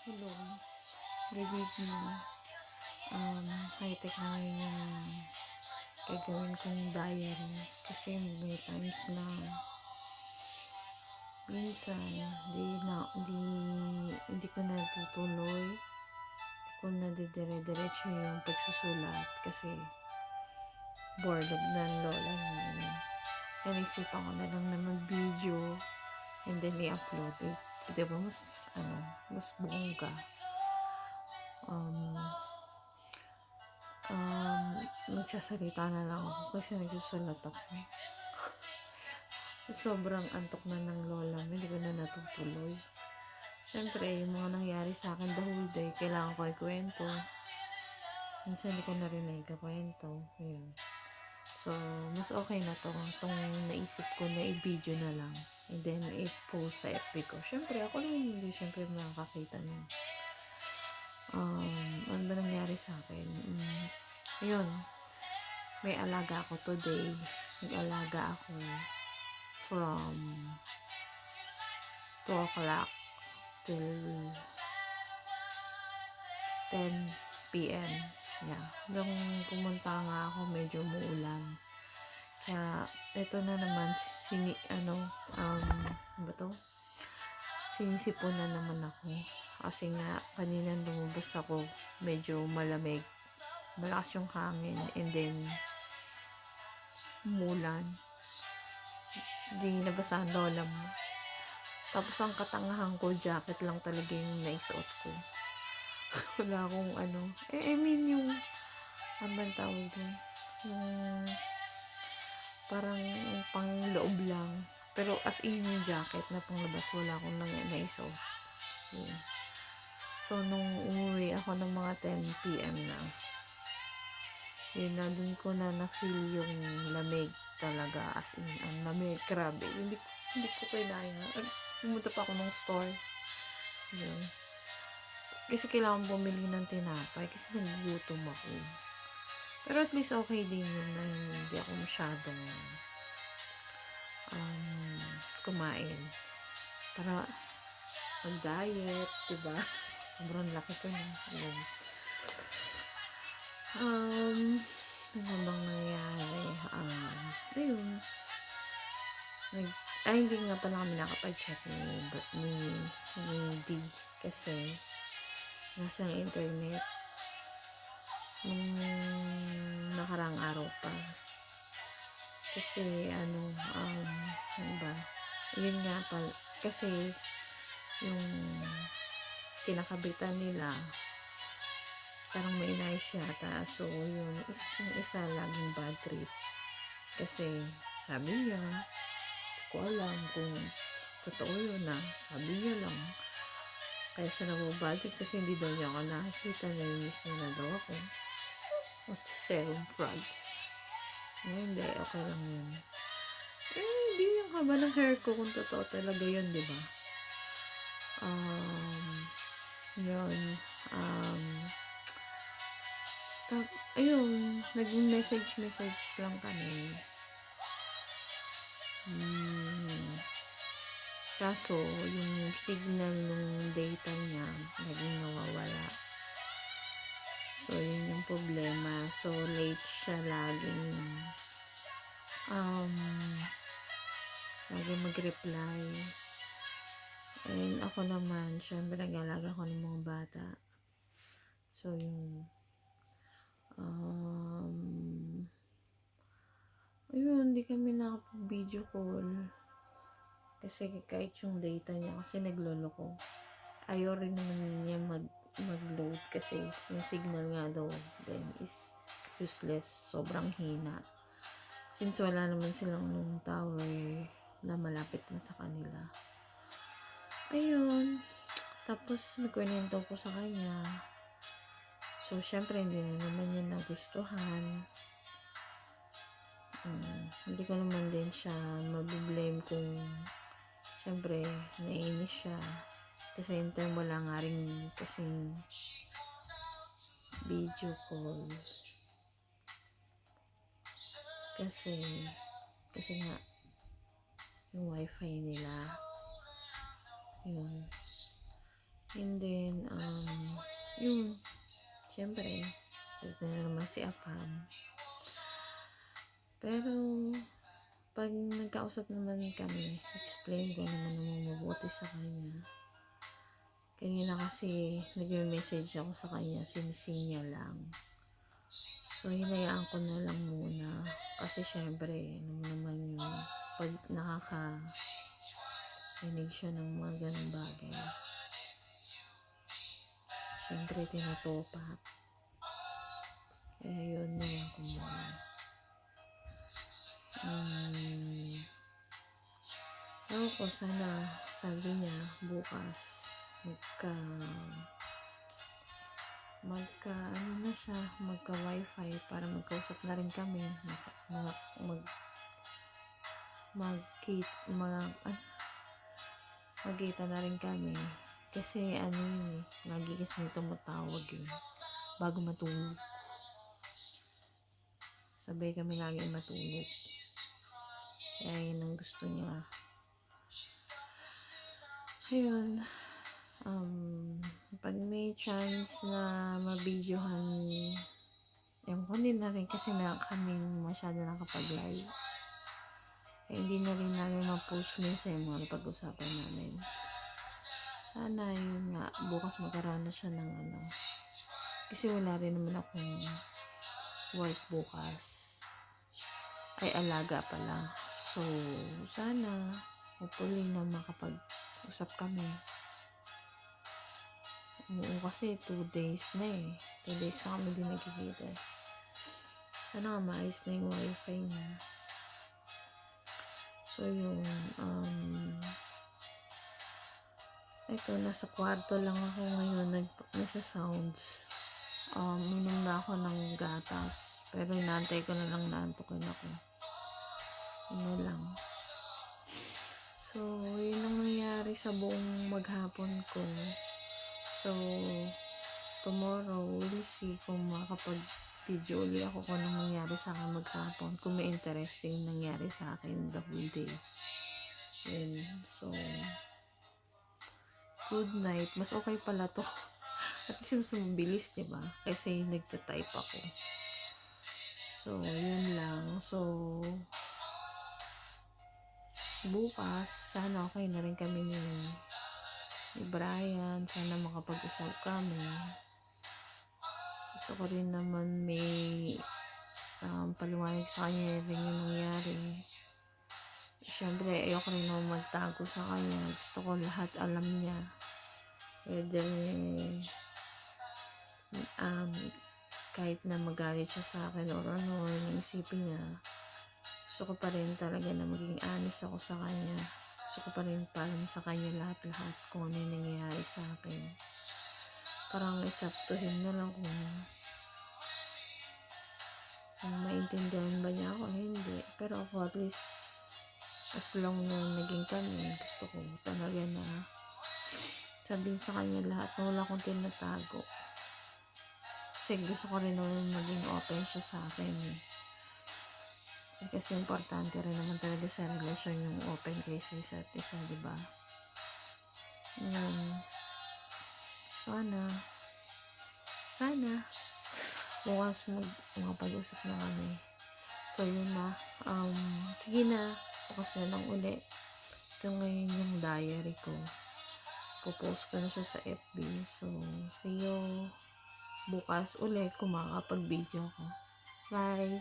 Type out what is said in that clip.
Hello, good evening. High-tech na ngayon yung gagawin kong diary. Kasi may times na minsan hindi ko natutuloy kung nadidire-diretso yung pagsusulat kasi bored of ng lola niya. Kaya naisipan ko na lang na mag-video and then i-upload it. Diba mas bongga. Magsasalita na lang ako kasi nagsusulat ako. Sobrang antok na ng lola mo, hindi ko na natutuloy. Siyempre, yung mga nangyari sa akin the whole day, kailangan ko ikwento. Minsan hindi ko na rin naikwento. Yun. So, mas okay na itong naisip ko na i-video na lang. And then, i-post sa FB ko. Siyempre, ako lang hindi siyempre makakita nun. Ano ba nangyari sa akin? Yun. May alaga ako today. Nag-alaga ako from 2 o'clock till 10 p.m. Yeah. Nung pumunta nga ako, medyo muulan. Kaya, ito na naman, sinisipon na naman ako. Kasi nga, kanina lumabas ako, medyo malamig. Malakas yung hangin, and then, umulan. Di nabasa ang lola mo. Tapos ang katangahan ko, jacket lang talaga yung naisuot ko. Wala akong yung bang tawag dun? Yung parang pang loob lang. Pero as in yung jacket na panglabas, wala akong naisuot. So, nung umuwi ako ng mga 10 p.m. na, yun na, dun ko na na-feel yung lamig talaga. As in, ang lamig, grabe. Hindi ko kailangan. Pumunta pa ako ng store. Yun. Kasi kailangan bumili ng tinapay kasi nagugutom ako. Pero at least okay din yun na hindi ako masyadong kumain. Para mag-diet, diba? Sobrang laki ko na. Yun. Ano bang nangyari? Ayun. Hindi nga pala kami nakapag-chat ni D kasi nasa internet nung nakarang araw pa. Kasi ano ba? Yun nga pala. Kasi yung kinakabitan nila parang may nice yata. So, yung isa laging bad trip. Kasi, sabi niya, hindi ko alam kung totoo yun na. Sabi niya lang. Kaya siya nababad trip kasi hindi daw niya ako nakikita na yung miss niya na daw ako. What's serum frog? Hindi, okay lang yun. Hindi yung haba ng hair ko kung totoo talaga yun, di ba? Yun. Ayun, nag-message lang kami. Kaso, yung signal ng data niya, naging nawawala. So, yun yung problema. So, late siya laging mag-reply. And ako naman, syempre nag-alaga ko ng mga bata. So, yung ayun, hindi kami nakapag-video call. Kasi kahit yung data niya, kasi nagloloko. Ayaw rin naman niya mag-load kasi yung signal nga daw then is useless. Sobrang hina. Since wala naman silang yung tower na malapit na sa kanila. Ayun. Tapos, nagkwento ko sa kanya. So, syempre, hindi na naman niya nagustuhan. Hindi ko naman din siya mabiblame kung syempre, nainis siya. At the same time, wala nga rin kasing video call. Kasi nga, yung wifi nila, yun. And then, Yun, syempre, ito na naman si Apam. Pero, pag nagkausap naman kami, explain ko naman ng mabuti sa kanya. Kanina kasi, nag-message ako sa kanya, sinising niya lang. So, hinayaan ko na lang muna. Kasi syempre, naman yung pag nakaka-rinig siya ng mga ganang bagay. Syempre, tinutupak. Kaya yun, hinayaan ko muna. Ewan ko, sana, sabi niya, bukas, ano na siya, magka wifi para magkausap na rin kami, magkita na rin kami, kasi ano yun lagi kasi tumatawag bago matulog, sabay kami lagi matulog, kaya yun ang gusto niya. Ayun, pag may chance na mabidyohan, ewan ko din na rin kasi kami masyado nakapag-live. Kaya hindi na rin namin ma-post minsan yung mga napag-usapan namin. Sana yun nga, bukas magkaroon na siya ng kasi wala rin naman akong work bukas. Ay, alaga pala. So, sana, hopefully na makapag-usap kami. Oo, kasi 2 days na 2 days na kami din nagkikita. Sana nga maayos na yung wifi niya. So, yung, ito, nasa kwarto lang ako ngayon, nasa sounds. Minom na ako ng gatas. Pero inaantay ko na lang na antukin ako. Ano lang. So, yun ang nangyari sa buong maghapon ko. So, tomorrow, we'll see kung makakapag-video ulit ako kung anong nangyari sa akin maghapon. Kung may interesting nangyari sa akin the whole day. And, so, good night. Mas okay pala to. At least sumabilis, diba? Kasi nagtatype ako. So, yun lang. So, bukas, sana okay na rin kami ni Brian. Sana makapag-usap kami. Gusto ko rin naman may paliwanag sa kanya rin yung nangyari. Siyempre, ayoko rin naman magtago sa kanya. Gusto ko lahat alam niya. Whether kahit na magalit siya sa akin or ano, yung isipin niya, gusto ko pa rin talaga na maging honest ako sa kanya. Gusto ko pa rin paalam sa kanya lahat-lahat kung ano yung nangyayari sa akin. Parang it's up to him na lang kung maintindihan ba niya ako, hindi. Pero ako at least, as long na naging kami, gusto ko talaga na sabihin sa kanya lahat na wala akong tinatago. Kasi gusto ko rin naman maging open siya sa akin kasi importante rin naman talaga sa relasyon yung open kayo sa isa't isa, diba? Sana bukas makapag-usap na kami. So yun na, sige na, bukas na lang uli. Ito ngayon yung diary ko, popost ko na siya sa FB. So see you bukas ulit kung makakapag-video ko. Bye!